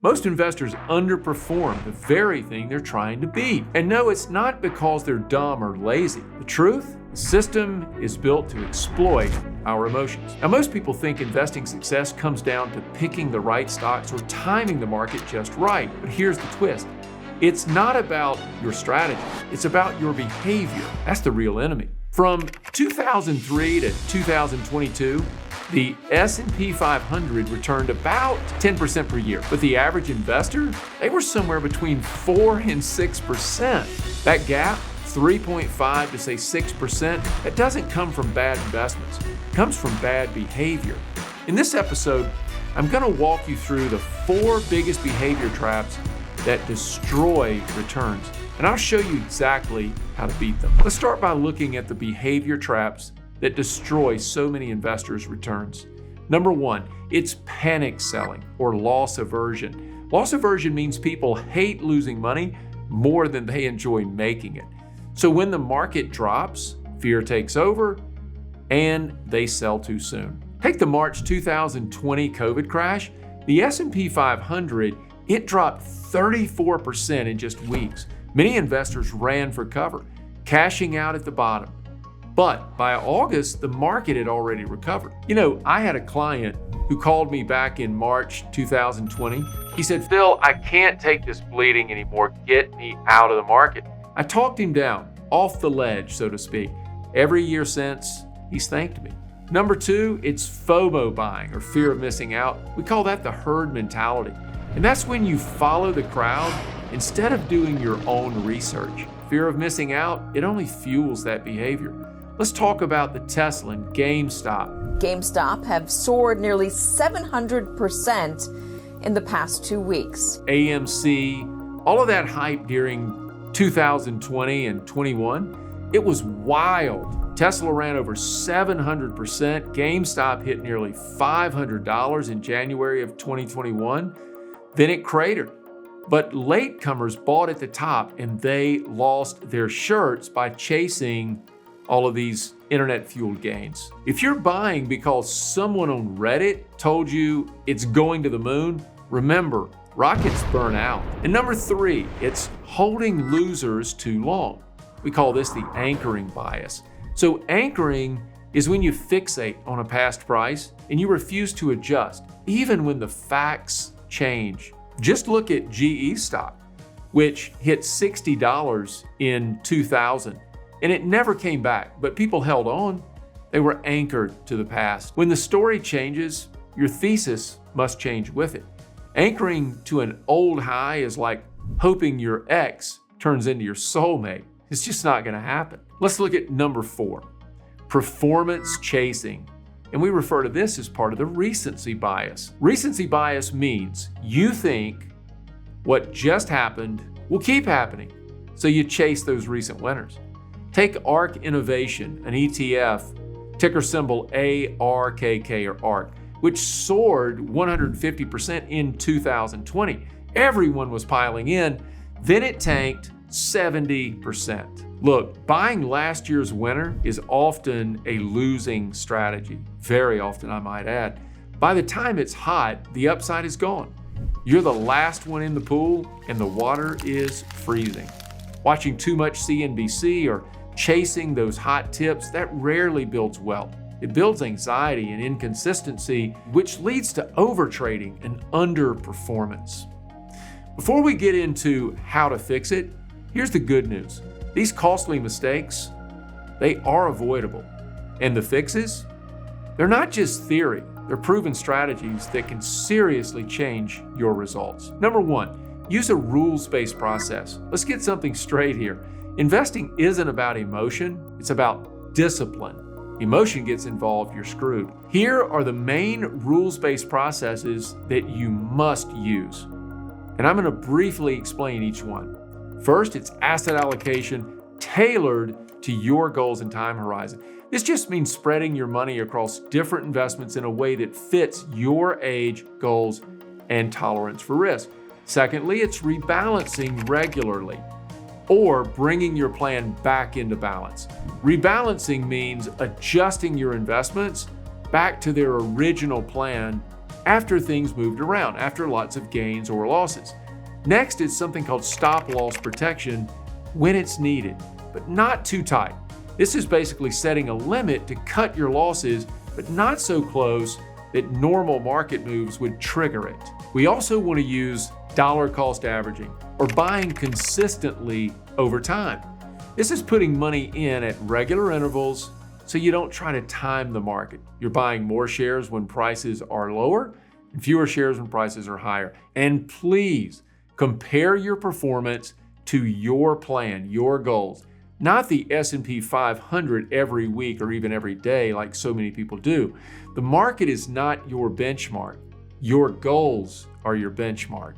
Most investors underperform the very thing they're trying to beat. And no, it's not because they're dumb or lazy. The truth, the system is built to exploit our emotions. Now, most people think investing success comes down to picking the right stocks or timing the market just right. But here's the twist. It's not about your strategy. It's about your behavior. That's the real enemy. From 2003 to 2022, the S&P 500 returned about 10% per year, but the average investor, they were somewhere between 4 and 6%. That gap, 3.5 to say 6%, that doesn't come from bad investments. It comes from bad behavior. In this episode, I'm going to walk you through the 4 biggest behavior traps that destroy returns, and I'll show you exactly how to beat them. Let's start by looking at the behavior traps that destroy so many investors' returns. Number 1, it's panic selling or loss aversion. Loss aversion means people hate losing money more than they enjoy making it. So when the market drops, fear takes over and they sell too soon. Take the March 2020 COVID crash. The S&P 500, it dropped 34% in just weeks. Many investors ran for cover, cashing out at the bottom. But by August, the market had already recovered. You know, I had a client who called me back in March 2020. He said, "Phil, I can't take this bleeding anymore. Get me out of the market." I talked him down, off the ledge, so to speak. Every year since, he's thanked me. Number 2, it's FOMO buying, or fear of missing out. We call that the herd mentality. And that's when you follow the crowd instead of doing your own research. Fear of missing out, it only fuels that behavior. Let's talk about the Tesla and GameStop. GameStop have soared nearly 700% in the past 2 weeks. AMC, all of that hype during 2020 and 21, it was wild. Tesla ran over 700%. GameStop hit nearly $500 in January of 2021. Then it cratered. But latecomers bought at the top and they lost their shirts by chasing all of these internet-fueled gains. If you're buying because someone on Reddit told you it's going to the moon, remember, rockets burn out. And number 3, it's holding losers too long. We call this the anchoring bias. So anchoring is when you fixate on a past price and you refuse to adjust, even when the facts change. Just look at GE stock, which hit $60 in 2000. And it never came back, but people held on. They were anchored to the past. When the story changes, your thesis must change with it. Anchoring to an old high is like hoping your ex turns into your soulmate. It's just not going to happen. Let's look at number 4, performance chasing. And we refer to this as part of the recency bias. Recency bias means you think what just happened will keep happening, so you chase those recent winners. Take ARK Innovation, an ETF, ticker symbol ARKK or ARK, which soared 150% in 2020. Everyone was piling in. Then it tanked 70%. Look, buying last year's winner is often a losing strategy. Very often, I might add. By the time it's hot, the upside is gone. You're the last one in the pool and the water is freezing. Watching too much CNBC or chasing those hot tips, that rarely builds wealth. It builds anxiety and inconsistency, which leads to overtrading and underperformance. Before we get into how to fix it, here's the good news. These costly mistakes, they are avoidable. And the fixes, they're not just theory, they're proven strategies that can seriously change your results. Number 1, use a rules-based process. Let's get something straight here. Investing isn't about emotion, it's about discipline. Emotion gets involved, you're screwed. Here are the main rules-based processes that you must use. And I'm going to briefly explain each one. First, it's asset allocation tailored to your goals and time horizon. This just means spreading your money across different investments in a way that fits your age, goals, and tolerance for risk. Secondly, it's rebalancing regularly, or bringing your plan back into balance. Rebalancing means adjusting your investments back to their original plan after things moved around, after lots of gains or losses. Next is something called stop loss protection when it's needed, but not too tight. This is basically setting a limit to cut your losses, but not so close that normal market moves would trigger it. We also want to use dollar cost averaging, or buying consistently over time. This is putting money in at regular intervals so you don't try to time the market. You're buying more shares when prices are lower and fewer shares when prices are higher. And please compare your performance to your plan, your goals, not the S&P 500 every week or even every day like so many people do. The market is not your benchmark. Your goals are your benchmark.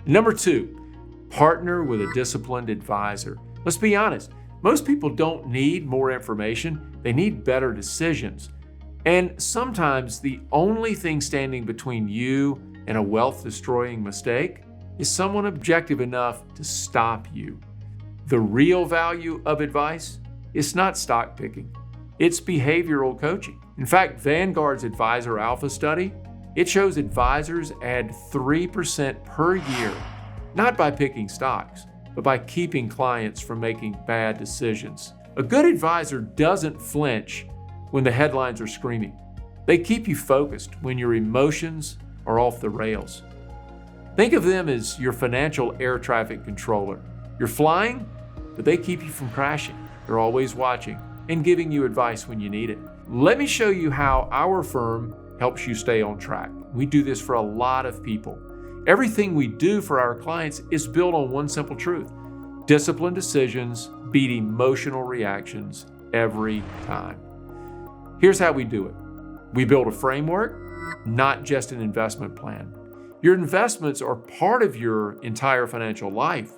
Number 2, partner with a disciplined advisor. Let's be honest, most people don't need more information, they need better decisions. And sometimes the only thing standing between you and a wealth-destroying mistake is someone objective enough to stop you. The real value of advice is not stock picking, it's behavioral coaching. In fact, Vanguard's Advisor Alpha study, it shows advisors add 3% per year, not by picking stocks, but by keeping clients from making bad decisions. A good advisor doesn't flinch when the headlines are screaming. They keep you focused when your emotions are off the rails. Think of them as your financial air traffic controller. You're flying, but they keep you from crashing. They're always watching and giving you advice when you need it. Let me show you how our firm helps you stay on track. We do this for a lot of people. Everything we do for our clients is built on one simple truth: disciplined decisions beat emotional reactions every time. Here's how we do it. We build a framework, not just an investment plan. Your investments are part of your entire financial life.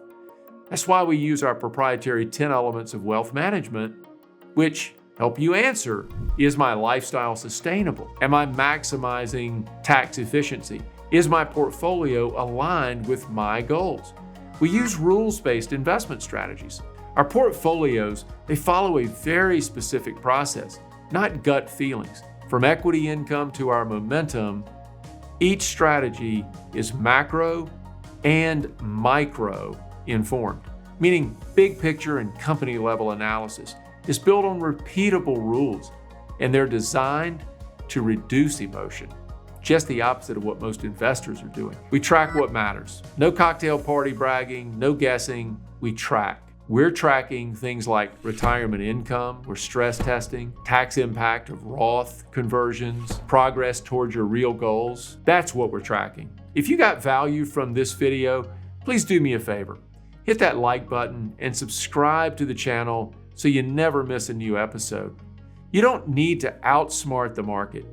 That's why we use our proprietary 10 elements of wealth management, which help you answer, is my lifestyle sustainable? Am I maximizing tax efficiency? Is my portfolio aligned with my goals? We use rules-based investment strategies. Our portfolios, they follow a very specific process, not gut feelings. From equity income to our momentum, each strategy is macro and micro informed, meaning big picture and company level analysis is built on repeatable rules, and they're designed to reduce emotion. Just the opposite of what most investors are doing. We track what matters. No cocktail party bragging, no guessing, we track. We're tracking things like retirement income, we're stress testing, tax impact of Roth conversions, progress towards your real goals. That's what we're tracking. If you got value from this video, please do me a favor. Hit that like button and subscribe to the channel so you never miss a new episode. You don't need to outsmart the market.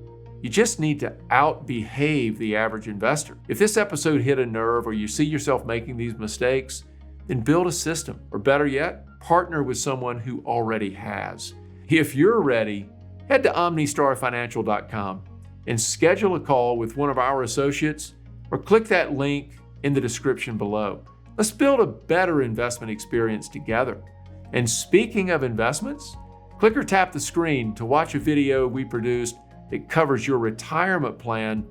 You just need to outbehave the average investor. If this episode hit a nerve or you see yourself making these mistakes, then build a system, or better yet, partner with someone who already has. If you're ready, head to OmniStarFinancial.com and schedule a call with one of our associates, or click that link in the description below. Let's build a better investment experience together. And speaking of investments, click or tap the screen to watch a video we produced that covers your retirement plan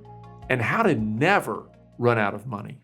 and how to never run out of money.